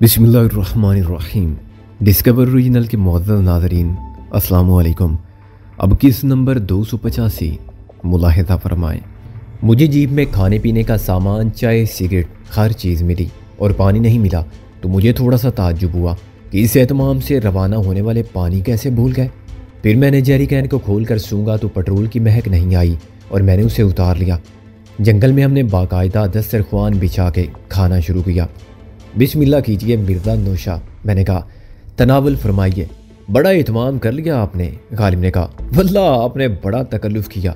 बिस्मिल्लाहिर्रहमानिर्रहीम। Discover regional के मुअज़्ज़ज़ नाज़रीन, अस्सलामु अलैकुम। अब किस नंबर 285 मुलाहिज़ा फरमाएँ। मुझे जीप में खाने पीने का सामान, चाय, सिगरेट, हर चीज़ मिली और पानी नहीं मिला तो मुझे थोड़ा सा ताज्जुब हुआ कि इस एहतमाम से रवाना होने वाले पानी कैसे भूल गए। फिर मैंने जेरी कैन को खोल कर सूंघा तो पेट्रोल की महक नहीं आई और मैंने उसे उतार लिया। जंगल में हमने बाकायदा दस्तरख्वान बिछा के खाना शुरू किया। बिस्मिल्लाह कीजिए मिर्ज़ा नौशा, मैंने कहा। तनावुल फरमाइए। बड़ा एहतमाम कर लिया आपने, गालिब ने कहा। वल्लाह आपने बड़ा तकल्लुफ़ किया।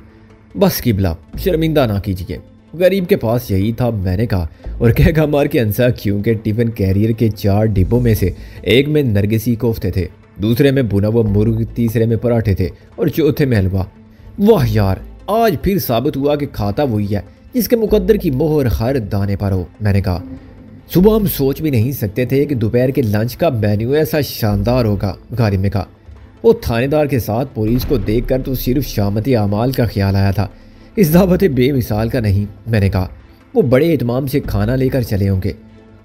बस किबला, शर्मिंदा ना कीजिए, गरीब के पास यही था, मैंने कहा और कह मार के अंसा क्योंकि टिफ़िन कैरियर के 4 डिब्बों में से एक में नरगिसी कोफ्ते थे, दूसरे में भुना हुआ मुर्ग, तीसरे में पराठे थे और चौथे में हलवा। वाह यार, आज फिर साबित हुआ कि खाता वही है जिसके मुकद्दर की मोहर हर दाने पर हो, मैंने कहा। सुबह हम सोच भी नहीं सकते थे कि दोपहर के लंच का मेन्यू ऐसा शानदार होगा, गालिब ने कहा। वो थानेदार के साथ पुलिस को देखकर तो सिर्फ शामती आमाल का ख्याल आया था, इस दावत बेमिसाल का नहीं, मैंने कहा। वो बड़े एहतमाम से खाना लेकर चले होंगे।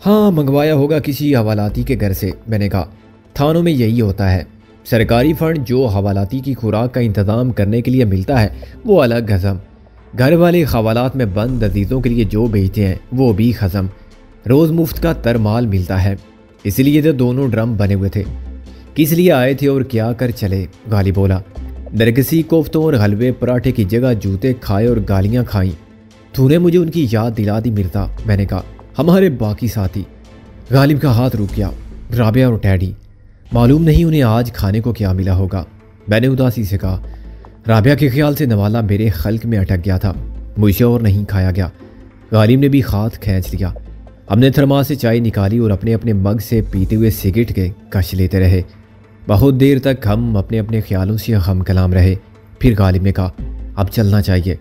हाँ, मंगवाया होगा किसी हवालाती के घर से, मैंने कहा। थानों में यही होता है, सरकारी फंड जो हवालाती की खुराक का इंतज़ाम करने के लिए मिलता है वो अलग ख़ज़म, घर वाले हवालात में बंद अजीज़ों के लिए जो भेजते हैं वो भी ख़ज़म। रोज़ मुफ्त का तरमाल मिलता है, इसलिए तो दोनों ड्रम बने हुए थे। किस लिए आए थे और क्या कर चले, गाली बोला। नरगिसी कोफ्तों और हलवे पराठे की जगह जूते खाए और गालियाँ खाईं। तूने मुझे उनकी याद दिला दी मिर्ज़ा, मैंने कहा। हमारे बाकी साथी। गालिब का हाथ रुक गया। राबिया और टैडी, मालूम नहीं उन्हें आज खाने को क्या मिला होगा, मैंने उदासी से कहा। राबिया के ख्याल से नवाला मेरे खल्क में अटक गया था, मुझसे और नहीं खाया गया। गालिब ने भी हाथ खींच लिया। हमने थर्मास से चाय निकाली और अपने अपने मग से पीते हुए सिगरेट के कश लेते रहे। बहुत देर तक हम अपने अपने ख्यालों से हम कलाम रहे। फिर गालिब ने कहा, अब चलना चाहिए,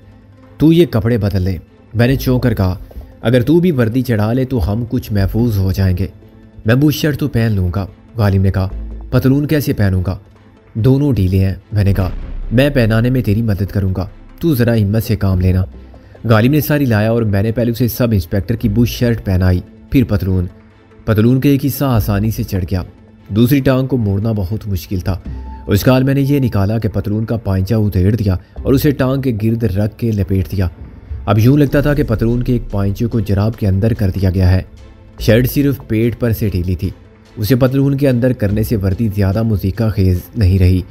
तू ये कपड़े बदल ले। मैंने चौंक कर कहा, अगर तू भी वर्दी चढ़ा ले तो हम कुछ महफूज हो जाएंगे। मैं बुश शर्ट तो पहन लूँगा, गालिब ने कहा। पतलून कैसे पहनूंगा? दोनों ढीले हैं, मैंने कहा। मैं पहनाने में तेरी मदद करूँगा, तू ज़रा हिम्मत से काम लेना। गालिब ने सारी लाया और मैंने पहले उसे सब इंस्पेक्टर की बुश शर्ट पहनाई, फिर पतलून के एक हिस्सा आसानी से चढ़ गया। दूसरी टांग को मोड़ना बहुत मुश्किल था। उस काल मैंने ये निकाला कि पतलून का पांचा उधेड़ दिया और उसे टांग के गिर्द रख के लपेट दिया। अब यूं लगता था कि पतलून के एक पांचे को जराब के अंदर कर दिया गया है। शर्ट सिर्फ पेट पर से ढीली थी, उसे पतलून के अंदर करने से वर्दी ज़्यादा मुज़ीका खेज नहीं रही।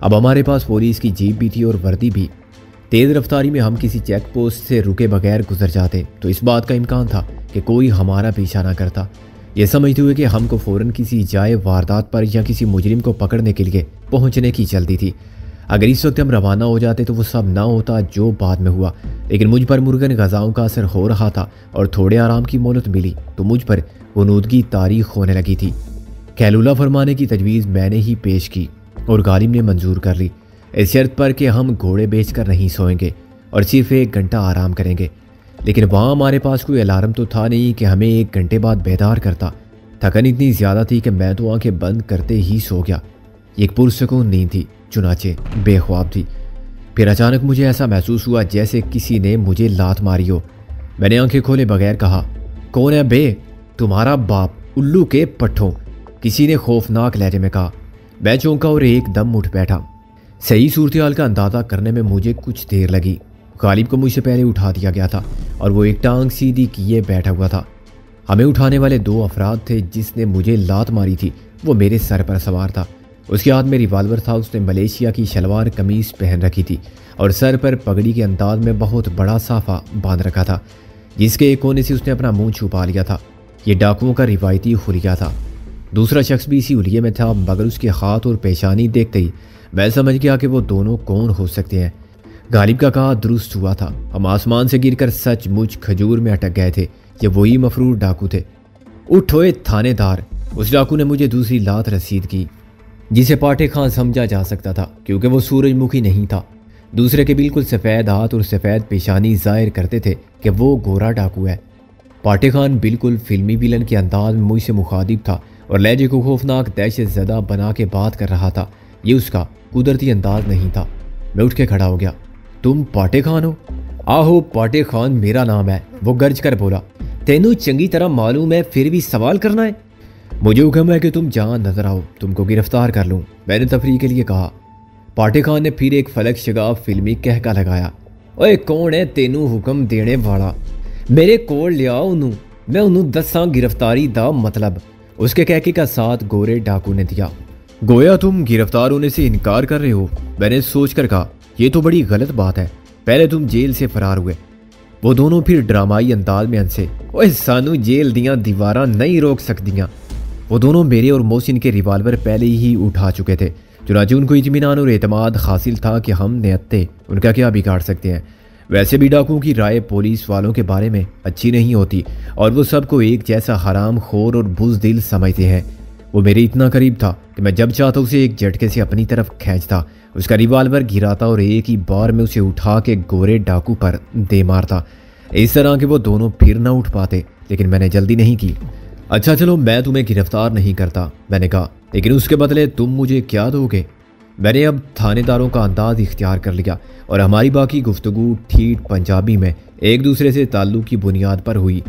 अब हमारे पास पुलिस की जीप भी थी और वर्दी भी। तेज़ रफ्तारी में हम किसी चेक पोस्ट से रुके बगैर गुजर जाते तो इस बात का इम्कान था कि कोई हमारा पीछा ना करता, ये समझते हुए कि हमको फ़ौरन किसी जाए वारदात पर या किसी मुजरिम को पकड़ने के लिए पहुंचने की जल्दी थी। अगर इस वक्त हम रवाना हो जाते तो वो सब ना होता जो बाद में हुआ, लेकिन मुझ पर मुर्गन गज़ाओं का असर हो रहा था और थोड़े आराम की मोहलत मिली तो मुझ पर गुनूदगी तारीख होने लगी थी। कैलूला फरमाने की तजवीज़ मैंने ही पेश की और गालिब ने मंजूर कर ली, इस शर्त पर कि हम घोड़े बेचकर नहीं सोएंगे और सिर्फ 1 घंटा आराम करेंगे। लेकिन वहाँ हमारे पास कोई अलार्म तो था नहीं कि हमें 1 घंटे बाद बेदार करता। थकन इतनी ज़्यादा थी कि मैं तो आंखें बंद करते ही सो गया। एक पुरसकून नींद थी, चुनाचे बेख्वाब थी। फिर अचानक मुझे ऐसा महसूस हुआ जैसे किसी ने मुझे लात मारी हो। मैंने आंखें खोले बगैर कहा, कौन है बे? तुम्हारा बाप, उल्लू के पट्ठों, किसी ने खौफनाक लहजे में कहा। मैं चौंका और एकदम उठ बैठा। सही सूरत हाल का अंदाज़ा करने में मुझे कुछ देर लगी। गालिब को मुझसे पहले उठा दिया गया था और वो एक टांग सीधी किए बैठा हुआ था। हमें उठाने वाले 2 अफराद थे। जिसने मुझे लात मारी थी वो मेरे सर पर सवार था। उसके हाथ में रिवाल्वर था। उसने मलेशिया की शलवार कमीज पहन रखी थी और सर पर पगड़ी के अंदाज में बहुत बड़ा साफा बांध रखा था, जिसके एक कोने से उसने अपना मुंह छुपा लिया था। ये डाकुओं का रिवायती हुलिया था। दूसरा शख्स भी इसी हुलिये में था, मगर उसके हाथ और पेशानी देखते ही मैं समझ गया कि वो दोनों कौन हो सकते हैं। गालिब का कहा दुरुस्त हुआ था। हम आसमान से गिरकर सचमुच खजूर में अटक गए थे। ये वही मफरूर डाकू थे। उठोए थानेदार, उस डाकू ने मुझे दूसरी लात रसीद की, जिसे पाटे खान समझा जा सकता था क्योंकि वो सूरजमुखी नहीं था। दूसरे के बिल्कुल सफ़ेद हाथ और सफ़ेद पेशानी जाहिर करते थे कि वो गोरा डाकू है। पाटे खान बिल्कुल फिल्मी विलन के अंदाज में मुझसे मुखातिब था और लहजे को खौफनाक दहशत ज़दा बना के बात कर रहा था। ये उसका कुदरती अंदाज नहीं था। मैं उठ के खड़ा हो गया। तुम पाटे खान हो? आहो, पाटे खान मेरा नाम है, वो गर्ज कर बोला। तेनू चंगी तरह मालूम है फिर भी सवाल करना है? मुझे हुक्म है कि तुम जहाँ नजर आओ तुमको गिरफ्तार कर लूँ, मैंने तफरीह के लिए कहा। पाटे खान ने फिर एक फलक शगाफ फिल्मी कहका लगाया। ओए कौन है तेनू हुक्म देने वाला? मेरे कोल लिया उन्हों, मैं उन्हों दसा गिरफ्तारी दा मतलब। उसके कहके का साथ गोरे डाकू ने दिया। गोया तुम गिरफ्तार होने से इनकार कर रहे हो? मैंने सोच कर कहा, यह तो बड़ी गलत बात है। पहले तुम जेल से फरार हुए। वो दोनों फिर ड्रामाई अंदाज में हंसे। ओए सानू जेल दियां दीवारां नहीं रोक सकदियां। वो दोनों मेरे और मोहसिन के रिवाल्वर पहले ही उठा चुके थे। चुनांचे उनको इत्मीनान और एतमाद हासिल था कि हम नियत्ते उनका क्या बिगाड़ सकते हैं। वैसे भी डाकुओं की राय पुलिस वालों के बारे में अच्छी नहीं होती और वो सबको एक जैसा हराम खोर और बुज़दिल समझते हैं। वो मेरे इतना करीब था कि मैं जब चाहता उसे एक झटके से अपनी तरफ खींचता, उसका रिवाल्वर गिराता और एक ही बार में उसे उठा के गोरे डाकू पर दे मारता, इस तरह के वो दोनों फिर ना उठ पाते। लेकिन मैंने जल्दी नहीं की। अच्छा चलो मैं तुम्हें गिरफ्तार नहीं करता, मैंने कहा, लेकिन उसके बदले तुम मुझे क्या दोगे? मैंने अब थानेदारों का अंदाज इख्तियार कर लिया और हमारी बाकी गुफ्तगू ठीठ पंजाबी में एक दूसरे से ताल्लुक की बुनियाद पर हुई।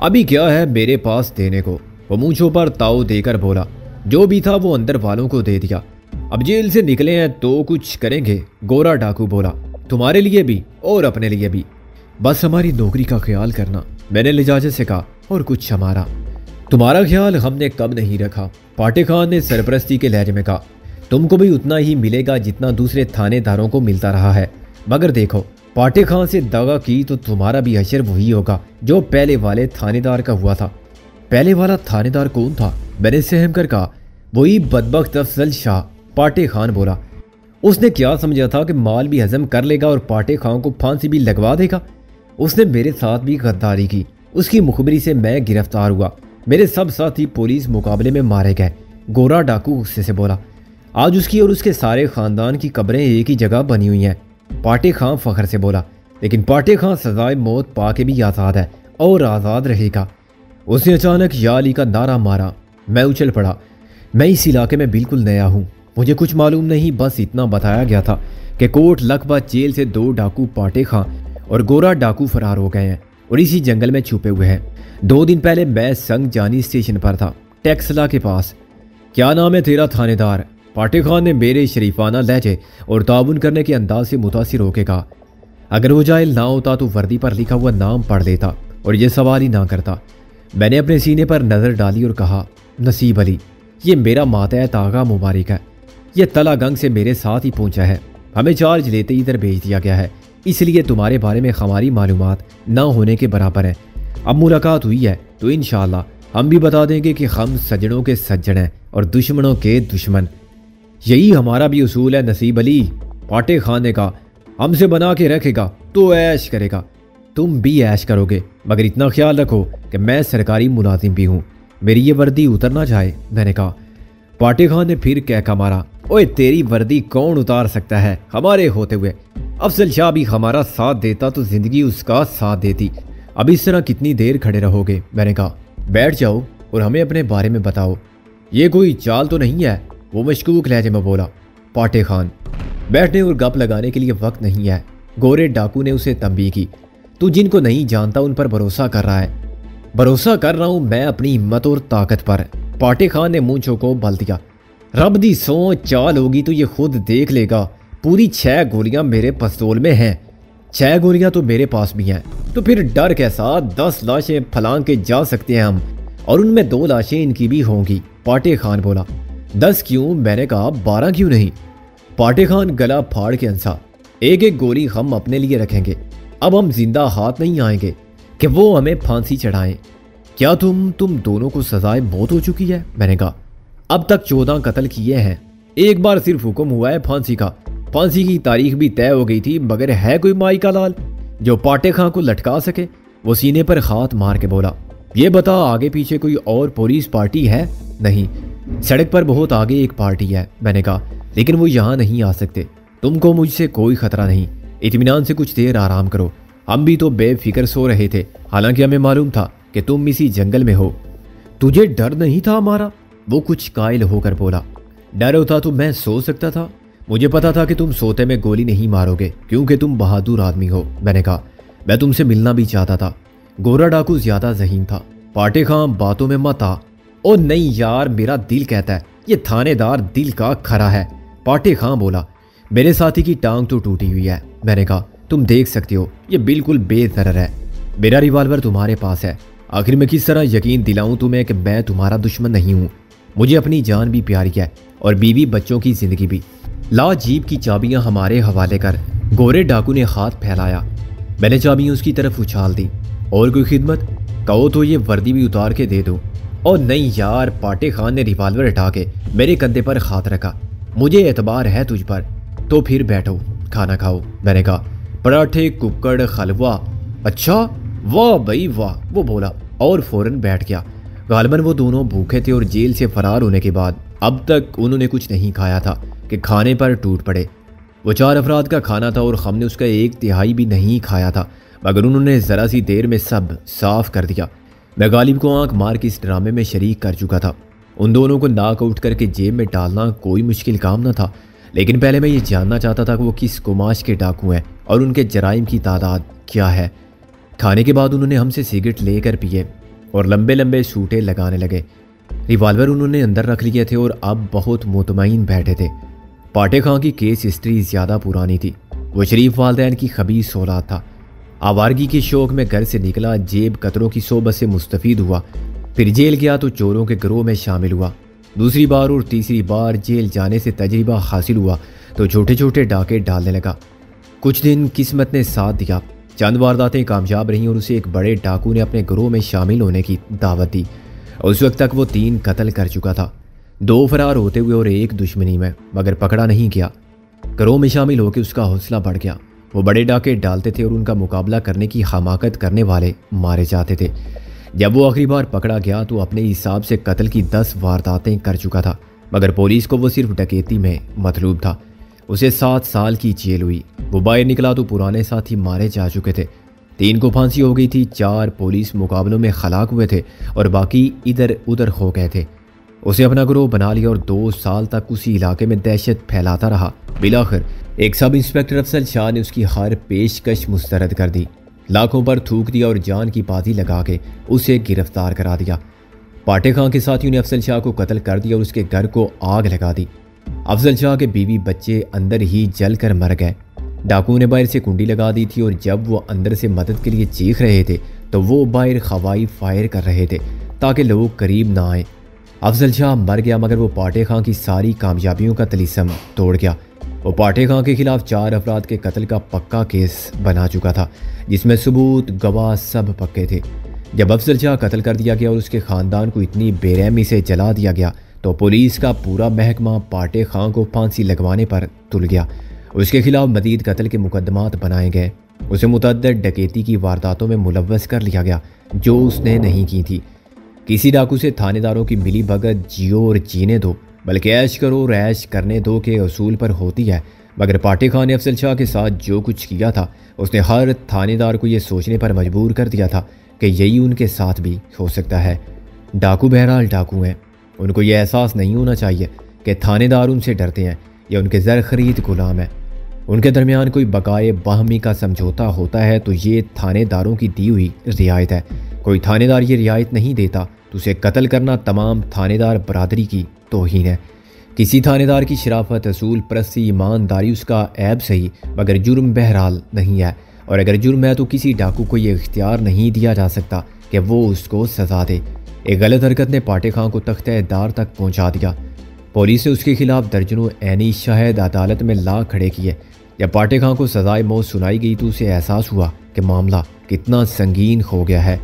अभी क्या है मेरे पास देने को? वो मूंछों पर ताव देकर बोला। जो भी था वो अंदर वालों को दे दिया। अब जेल से निकले हैं तो कुछ करेंगे, गोरा डाकू बोला। तुम्हारे लिए भी और अपने लिए भी, बस हमारी नौकरी का ख्याल करना, मैंने लिजाजत से कहा। और कुछ हमारा? तुम्हारा ख्याल हमने कब नहीं रखा, पाटे खान ने सरपरस्ती के लहजे में कहा। तुमको भी उतना ही मिलेगा जितना दूसरे थानेदारों को मिलता रहा है, मगर देखो पाटे खान से दगा की तो तुम्हारा भी हशर वही होगा जो पहले वाले थानेदार का हुआ था। पहले वाला थानेदार कौन था? मैंने सहम कर कहा। वही बदबख्त अफजल शाह, पाटे खान बोला। उसने क्या समझा था कि माल भी हजम कर लेगा और पाटे खान को फांसी भी लगवा देगा? उसने मेरे साथ भी गद्दारी की। उसकी मुखबरी से मैं गिरफ्तार हुआ। मेरे सब साथी पुलिस मुकाबले में मारे गए। गोरा डाकू गुस्से से बोला। आज उसकी और उसके सारे खानदान की कब्रें एक ही जगह बनी हुई हैं, पाटे खान फखर से बोला। लेकिन पाटे खान सजाए मौत पाके भी आज़ाद है और आज़ाद रहेगा। उसने अचानक या अली का नारा मारा। मैं उछल पड़ा। मैं इस इलाके में बिल्कुल नया हूँ, मुझे कुछ मालूम नहीं, बस इतना बताया गया था कि कोट लखपत जेल से 2 डाकू पाटे खान और गोरा डाकू फरार हो गए हैं और इसी जंगल में छुपे हुए हैं। 2 दिन पहले मैं संग जानी स्टेशन पर था, टैक्सला के पास। क्या नाम है तेरा थानेदार? पाटे खान ने मेरे शरीफाना लहजे और ताउन करने के अंदाज से मुतासिर होकर कहा। अगर वो जाहिल ना होता तो वर्दी पर लिखा हुआ नाम पढ़ लेता और ये सवाल ही ना करता। मैंने अपने सीने पर नज़र डाली और कहा, नसीब अली, ये मेरा मातहत आगा मुबारक है। ये तला गंग से मेरे साथ ही पहुंचा है। हमें चार्ज लेते ही इधर भेज दिया गया है, इसलिए तुम्हारे बारे में हमारी मालूमात ना होने के बराबर है। अब मुलाकात हुई है तो इंशाअल्लाह हम भी बता देंगे कि हम सज्जनों के सज्जन हैं और दुश्मनों के दुश्मन। यही हमारा भी उसूल है नसीब अली, पाटे खान ने कहा। हमसे बना के रखेगा तो ऐश करेगा, तुम भी ऐश करोगे, मगर इतना ख्याल रखो कि मैं सरकारी मुलाजिम भी हूँ, मेरी ये वर्दी उतर ना जाए, मैंने कहा। पाटे खान ने फिर कहका मारा। ओए तेरी वर्दी कौन उतार सकता है हमारे होते हुए? अफजल शाह भी हमारा साथ देता तो जिंदगी उसका साथ देती। अब इस तरह कितनी देर खड़े रहोगे? मैंने कहा। बैठ जाओ और हमें अपने बारे में बताओ। ये कोई चाल तो नहीं है? वो मशकूक लहजे में बोला। पाटे खान, बैठने और गप लगाने के लिए वक्त नहीं है। गोरे डाकू ने उसे तंबीह की। तू जिनको नहीं जानता उन पर भरोसा कर रहा है। भरोसा कर रहा हूं मैं अपनी हिम्मत और ताकत पर, पाटे खान ने मूंछों को बल दिया। रब दी सौ चाल होगी तो ये खुद देख लेगा। पूरी 6 गोलियां मेरे पिस्तौल में हैं। 6 गोलियां तो मेरे पास भी हैं, तो फिर डर कैसा? 10 लाशें फलांग के जा सकते हैं हम, और उनमें 2 लाशें इनकी भी होंगी, पाटे खान बोला। 10 क्यों? मैंने कहा 12 क्यों नहीं? पाटे खान गला फाड़ के हंसा। एक एक गोली हम अपने लिए रखेंगे। अब हम जिंदा हाथ नहीं आएंगे कि वो हमें फांसी चढ़ाएं। क्या तुम दोनों को सजाए मौत हो चुकी है? मैंने कहा। अब तक 14 कत्ल किए हैं, एक बार सिर्फ हुक्म हुआ है फांसी का। फांसी की तारीख भी तय हो गई थी, मगर है कोई माई का लाल जो पाटे खां को लटका सके? वो सीने पर हाथ मार के बोला। ये बता, आगे पीछे कोई और पुलिस पार्टी है? नहीं, सड़क पर बहुत आगे एक पार्टी है, मैंने कहा, लेकिन वो यहाँ नहीं आ सकते। तुमको मुझसे कोई खतरा नहीं, इत्मीनान से कुछ देर आराम करो। हम भी तो बेफिक्र सो रहे थे, हालांकि हमें मालूम था कि तुम इसी जंगल में हो। तुझे डर नहीं था हमारा? वो कुछ कायल होकर बोला। डर होता तो मैं सो सकता था। मुझे पता था कि तुम सोते में गोली नहीं मारोगे क्योंकि तुम बहादुर आदमी हो, मैंने कहा। मैं तुमसे मिलना भी चाहता था। गोरा डाकू ज्यादा ज़हीन था, पाटे खां बातों में मत आ। ओ नहीं यार, मेरा दिल कहता है ये थानेदार दिल का खरा है। पाटे खां बोला। मेरे साथी की टांग तो टूटी हुई है। मैंने कहा तुम देख सकते हो ये बिल्कुल बेदरर है। मेरा रिवॉल्वर तुम्हारे पास है। आखिर मैं किस तरह यकीन दिलाऊं तुम्हें कि मैं तुम्हारा दुश्मन नहीं हूं। मुझे अपनी जान भी प्यारी है और बीवी बच्चों की जिंदगी भी। ला जीप की चाबियां हमारे हवाले कर। गोरे डाकू ने हाथ फैलाया। मैंने चाबियां उसकी तरफ उछाल दी। और कोई खिदमत? कहो तो ये वर्दी भी उतार के दे दो। और नहीं यार, पाटे खान ने रिवॉल्वर हटा के मेरे कंधे पर हाथ रखा। मुझे एतबार है तुझ पर, तो फिर बैठो खाना खाओ। मैंने कहा पराठे, कुक्कड़, हलवा। अच्छा वाह भाई वाह, वो बोला और फौरन बैठ गया। गालबन वो दोनों भूखे थे और जेल से फरार होने के बाद अब तक उन्होंने कुछ नहीं खाया था कि खाने पर टूट पड़े। वो 4 अफराद का खाना था और हमने उसका 1/3 भी नहीं खाया था, मगर उन्होंने ज़रा सी देर में सब साफ कर दिया। मैं गालिब को आंख मार के इस ड्रामे में शरीक कर चुका था। उन दोनों को नाक आउट करके जेब में डालना कोई मुश्किल काम न था, लेकिन पहले मैं ये जानना चाहता था कि वो किस कुमाश के डाकू हैं और उनके जराइम की तादाद क्या है। खाने के बाद उन्होंने हमसे सिगरेट लेकर पिए और लंबे लंबे सूटे लगाने लगे। रिवॉल्वर उन्होंने अंदर रख लिए थे और अब बहुत मुतमईन बैठे थे। पाटे खां की केस हिस्ट्री ज़्यादा पुरानी थी। वो शरीफ वालदैन की खबीस औलाद था। आवारगी के शौक में घर से निकला, जेब कतरों की सोबत से मुस्तफ़ीद हुआ। फिर जेल गया तो चोरों के गिरोह में शामिल हुआ। दूसरी बार और तीसरी बार जेल जाने से तजर्बा हासिल हुआ तो छोटे छोटे डाके डालने लगा। कुछ दिन किस्मत ने साथ दिया। चंद वारदातें कामयाब रहीं और उसे एक बड़े डाकू ने अपने गिरोह में शामिल होने की दावत दी। उस वक्त तक वो 3 कत्ल कर चुका था, 2 फरार होते हुए और 1 दुश्मनी में, मगर पकड़ा नहीं गया। गिरोह में शामिल होकर उसका हौसला बढ़ गया। वो बड़े डाके डालते थे और उनका मुकाबला करने की हमाकत करने वाले मारे जाते थे। जब वो आखिरी बार पकड़ा गया तो अपने हिसाब से कत्ल की 10 वारदातें कर चुका था, मगर पुलिस को वो सिर्फ डकैती में मतलूब था। उसे 7 साल की जेल हुई। वो बाहर निकला तो पुराने साथी मारे जा चुके थे। 3 को फांसी हो गई थी, 4 पुलिस मुकाबलों में हलाक हुए थे और बाकी इधर उधर हो गए थे। उसे अपना गिरोह बना लिया और 2 साल तक उसी इलाके में दहशत फैलाता रहा। बिलाखिर एक सब इंस्पेक्टर अफजल शाह ने उसकी हर पेशकश मुस्तरद कर दी, लाखों पर थूक दिया और जान की बाजी लगा के उसे गिरफ्तार करा दिया। पाटे खां के साथियों ने अफजल शाह को कत्ल कर दिया और उसके घर को आग लगा दी। अफजल शाह के बीवी बच्चे अंदर ही जल कर मर गए। डाकुओं ने बाहर से कुंडी लगा दी थी और जब वो अंदर से मदद के लिए चीख रहे थे तो वो बाहर हवाई फायर कर रहे थे ताकि लोग करीब ना आए। अफजल शाह मर गया, मगर वो पाटे खां की सारी कामयाबियों का तिलिस्म तोड़ गया। वो पाटे खां के खिलाफ 4 अफराद के कत्ल का पक्का केस बना चुका था, जिसमें सबूत गवाह सब पक्के थे। जब अफजल शाह कत्ल कर दिया गया और उसके ख़ानदान को इतनी बेरहमी से जला दिया गया तो पुलिस का पूरा महकमा पाटे खां को फांसी लगवाने पर तुल गया। उसके खिलाफ मजीद कत्ल के मुकदमात बनाए गए। उसे मुतअद्दिद डकैती की वारदातों में मुलव्वस कर लिया गया जो उसने नहीं की थी। किसी डाकू से थानेदारों की मिली भगत जियो और जीने दो, बल्कि ऐश करो और ऐश करने दो के असूल पर होती है। मगर पाटे खां ने अफजल शाह के साथ जो कुछ किया था उसने हर थानेदार को यह सोचने पर मजबूर कर दिया था कि यही उनके साथ भी हो सकता है। डाकू बहरहाल डाकू हैं। उनको यह एहसास नहीं होना चाहिए कि थानेदार उनसे डरते हैं या उनके ज़र खरीद गुलाम हैं। उनके दरमियान कोई बकाए बाहमी का समझौता होता है तो ये थानेदारों की दी हुई रियायत है। कोई थानेदार ये रियायत नहीं देता तो उसे कत्ल करना तमाम थानेदार बरादरी की तौहीन है। किसी थानेदार की शराफत, असूल परस्ती, ईमानदारी उसका ऐब सही, मगर जुर्म बहरहाल नहीं है। और अगर जुर्म है तो किसी डाकू को यह इख्तियार नहीं दिया जा सकता कि वो उसको सजा दे। एक गलत हरकत ने पाटे खां को तख्ते-ए-दार तक पहुंचा दिया। पुलिस ने उसके खिलाफ दर्जनों ऐनी शाहिद अदालत में ला खड़े किए। जब पाटे खां को सजाए मौत सुनाई गई तो उसे एहसास हुआ कि मामला कितना संगीन हो गया है।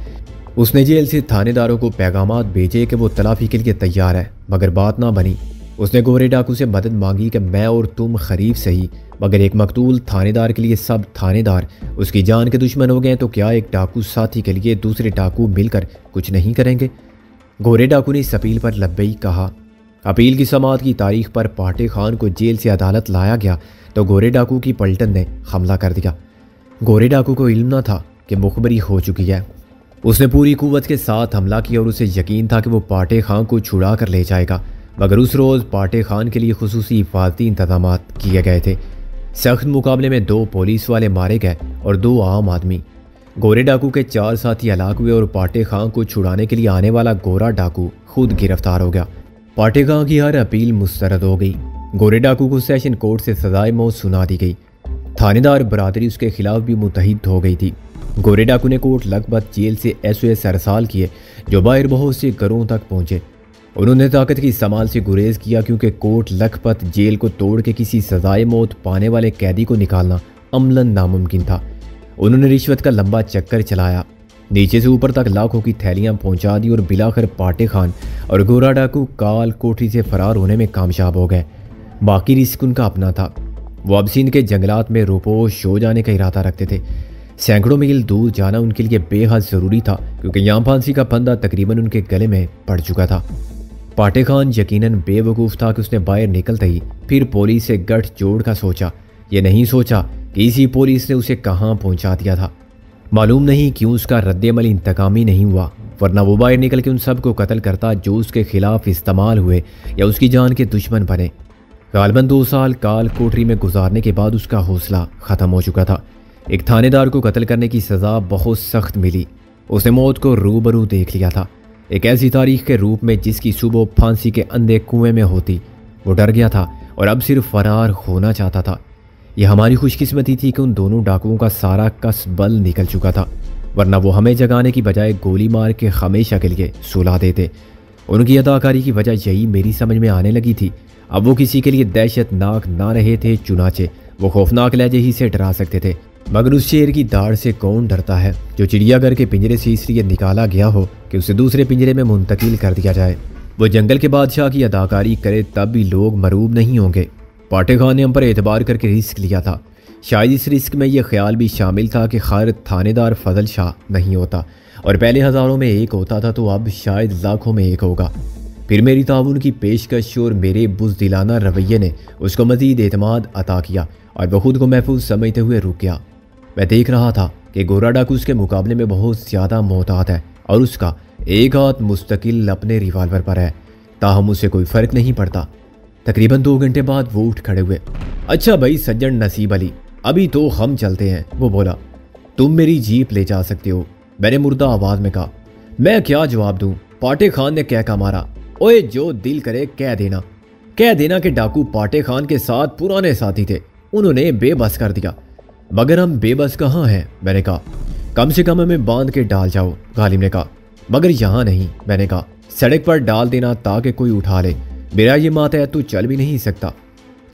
उसने जेल से थानेदारों को पैगामात भेजे कि वो तलाफी के लिए तैयार है, मगर बात ना बनी। उसने गोरे डाकू से मदद मांगी कि मैं और तुम खरीफ सही, मगर एक मकतूल थानेदार के लिए सब थानेदार उसकी जान के दुश्मन हो गए तो क्या एक डाकू साथी के लिए दूसरे डाकू मिलकर कुछ नहीं करेंगे? गोरे डाकू ने इस अपील पर लब्बई कहा। अपील की समाअत की तारीख पर पाटे खान को जेल से अदालत लाया गया तो गोरे डाकू की पलटन ने हमला कर दिया। गोरे डाकू को इल्म न था कि मुखबरी हो चुकी है। उसने पूरी कुव्वत के साथ हमला किया और उसे यकीन था कि वो पाटे खान को छुड़ा कर ले जाएगा, मगर उस रोज़ पाटे खान के लिए खुसूसी हिफाजती इंतजामात किए गए थे। सख्त मुकाबले में 2 पुलिस वाले मारे गए और 2 आम आदमी। गोरे डाकू के 4 साथी हलाक हुए और पाटे खां को छुड़ाने के लिए आने वाला गोरा डाकू खुद गिरफ्तार हो गया। पाटे खां की हर अपील मुस्तरद हो गई। गोरे डाकू को सेशन कोर्ट से सजाए मौत सुना दी गई। थानेदार बरादरी उसके खिलाफ भी मुतहिद हो गई थी। गोरे डाकू ने कोट लखपत जेल से SOS अरसाल किए, जो बाहर बहुत से घरों तक पहुंचे। उन्होंने ताकत की इस्तेमाल से गुरेज किया, क्योंकि कोट लखपत जेल को तोड़ के किसी सजाए मौत पाने वाले कैदी को निकालना अमलन नामुमकिन था। उन्होंने रिश्वत का लंबा चक्कर चलाया, नीचे से ऊपर तक लाखों की थैलियां पहुंचा दी और बिलाखिर पाटे खान और गोरा डाकू काल कोठरी से फरार होने में कामयाब हो गए। बाकी रिस्क उनका अपना था। वो अब सिंध के जंगलात में रोपोश हो जाने का इरादा रखते थे। सैकड़ों मील दूर जाना उनके लिए बेहद ज़रूरी था, क्योंकि यहाँ फांसी का फंदा तकरीबन उनके गले में पड़ चुका था। पाटे खान यकीनन बेवकूफ़ था कि उसने बाहर निकलते ही फिर पुलिस से गठजोड़ का सोचा। ये नहीं सोचा कि इसी पुलिस ने उसे कहाँ पहुँचा दिया था। मालूम नहीं क्यों उसका रद्देमल इंतकामी नहीं हुआ, वरना वो बाहर निकल के उन सब को कत्ल करता जो उसके खिलाफ इस्तेमाल हुए या उसकी जान के दुश्मन बने। गालबन 2 साल काल कोठरी में गुजारने के बाद उसका हौसला ख़त्म हो चुका था। एक थानेदार को कत्ल करने की सज़ा बहुत सख्त मिली। उसने मौत को रूबरू देख लिया था, एक ऐसी तारीख के रूप में जिसकी सुबह फांसी के अंधे कुएं में होती। वो डर गया था और अब सिर्फ फरार होना चाहता था। यह हमारी खुशकिस्मती थी कि उन दोनों डाकुओं का सारा कस बल निकल चुका था, वरना वो हमें जगाने की बजाय गोली मार के हमेशा के लिए सुला देते। उनकी अदाकारी की वजह यही मेरी समझ में आने लगी थी। अब वो किसी के लिए दहशतनाक ना रहे थे, चुनाचे वो खौफनाक लहजे ही से डरा सकते थे। मगर उस शेर की दाढ़ से कौन डरता है जो चिड़ियाघर के पिंजरे से इसलिए निकाला गया हो कि उसे दूसरे पिंजरे में मुंतकिल कर दिया जाए। वो जंगल के बादशाह की अदाकारी करे तब भी लोग मरूब नहीं होंगे। पाटे खान ने हम पर एतबार करके रिस्क लिया था। शायद इस रिस्क में यह ख्याल भी शामिल था कि खैर थानेदार फजल शाह नहीं होता और पहले हज़ारों में एक होता था, तो अब शायद लाखों में एक होगा। फिर मेरी ताउन की पेशकश और मेरे बुज़दिलाना रवैये ने उसको मज़ीद एतमाद अता किया और वह खुद को महफूज समझते हुए रुक गया। मैं देख रहा था कि गोरा डाकू उसके मुकाबले में बहुत ज़्यादा मोहतात है और उसका एक हाथ मुस्तकिल अपने रिवाल्वर पर है, ताहम उसे कोई फ़र्क नहीं पड़ता। तकरीबन 2 घंटे बाद वो उठ खड़े हुए। अच्छा भाई सज्जन नसीब अली, अभी तो हम चलते हैं। वो बोला, तुम मेरी जीप ले जा सकते हो। मैंने मुर्दा आवाज़ में कहा। मैं क्या जवाब दूँ? पाटे खान ने कह का मारा, ओए जो दिल करे कह देना कि डाकू पाटे खान के साथ पुराने साथी थे, उन्होंने बेबस कर दिया। मगर हम बेबस कहाँ हैं? मैंने कहा। कम से कम हमें बांध के डाल जाओ, गालिब ने कहा। मगर यहाँ नहीं, मैंने कहा। सड़क पर डाल देना ताकि कोई उठा ले। मेरा ये मात है, तू चल भी नहीं सकता।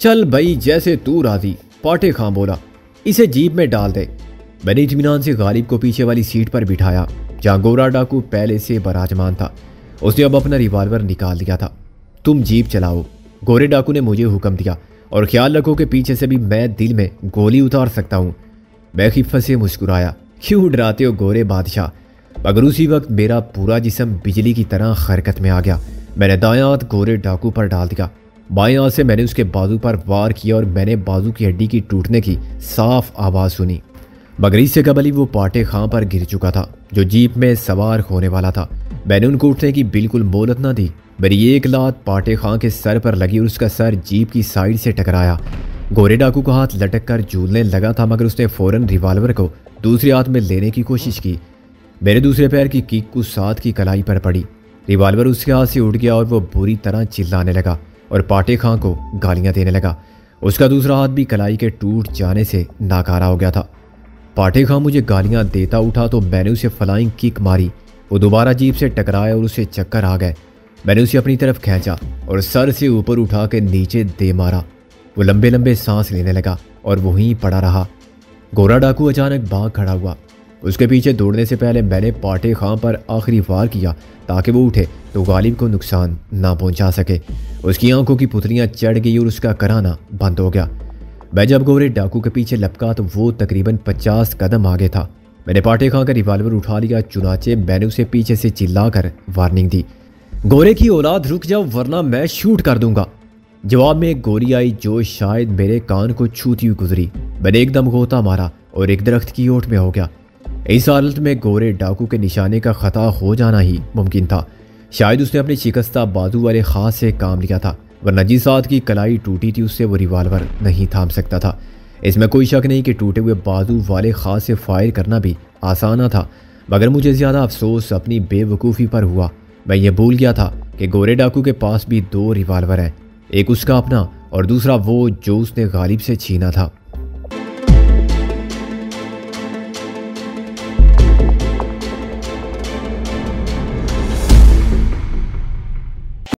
चल भाई जैसे तू राजी, पाटे खान बोला। इसे जीप में डाल दे। मैंने इत्मीनान से गालिब को पीछे वाली सीट पर बिठाया, जहाँ गोरा डाकू पहले से बराजमान था। उसने अब अपना रिवाल्वर निकाल लिया था। तुम जीप चलाओ, गोरे डाकू ने मुझे हुक्म दिया, और ख्याल रखो कि पीछे से भी मैं दिल में गोली उतार सकता हूँ। मैं खिफ़त से मुस्कुराया। क्यों डराते हो गोरे बादशाह? मगर उसी वक्त मेरा पूरा जिस्म बिजली की तरह हरकत में आ गया। मैंने दायां हाथ गोरे डाकू पर डाल दिया, बाएं हाथ से मैंने उसके बाजू पर वार किया और मैंने बाजू की हड्डी की टूटने की साफ आवाज़ सुनी। मगर इससे कबल ही वो पाटे खां पर गिर चुका था, जो जीप में सवार होने वाला था। मैंने उनको उठने की बिल्कुल मोहलत ना दी। मेरी एक लात पाटे खां के सर पर लगी और उसका सर जीप की साइड से टकराया। गोरे डाकू का हाथ लटक कर झूलने लगा था, मगर उसने फ़ौरन रिवाल्वर को दूसरे हाथ में लेने की कोशिश की। मेरे दूसरे पैर की किक उस हाथ की कलाई पर पड़ी। रिवाल्वर उसके हाथ से उठ गया और वो बुरी तरह चिल्लाने लगा और पाटे खां को गालियाँ देने लगा। उसका दूसरा हाथ भी कलाई के टूट जाने से नाकारा हो गया था। पाटे खां मुझे गालियाँ देता उठा तो मैंने उसे फ्लाइंग किक मारी। वो दोबारा जीप से टकराया और उसे चक्कर आ गए। मैंने उसे अपनी तरफ खींचा और सर से ऊपर उठा के नीचे दे मारा। वो लंबे लंबे सांस लेने लगा और वहीं पड़ा रहा। गोरा डाकू अचानक भाग खड़ा हुआ। उसके पीछे दौड़ने से पहले मैंने पाटे खां पर आखिरी वार किया ताकि वो उठे तो गालिब को नुकसान ना पहुंचा सके। उसकी आंखों की पुतलियां चढ़ गई और उसका कराना बंद हो गया। मैं जब गोरे डाकू के पीछे लपका तो वो तकरीबन 50 कदम आगे था। मैंने पाटे खां का रिवाल्वर उठा लिया, चुनाचे मैंने उसे पीछे से चिल्लाकर वार्निंग दी, गोरे की औलाद रुक जाओ वरना मैं शूट कर दूंगा। जवाब में एक गोली आई जो शायद मेरे कान को छूती हुई गुजरी। मैंने एकदम गोता मारा और एक दरख्त की ओट में हो गया। इस हालत में गोरे डाकू के निशाने का खता हो जाना ही मुमकिन था। शायद उसने अपने शिकस्ता बाजू वाले खास से काम लिया था, वरना जिस हाथ की कलाई टूटी थी उससे वो रिवाल्वर नहीं थाम सकता था। इसमें कोई शक नहीं कि टूटे हुए बाजू वाले खास से फायर करना भी आसान था, मगर मुझे ज़्यादा अफसोस अपनी बेवकूफ़ी पर हुआ। मैं ये भूल गया था कि गोरे डाकू के पास भी 2 रिवाल्वर हैं, एक उसका अपना और दूसरा वो जो उसने गालिब से छीना था।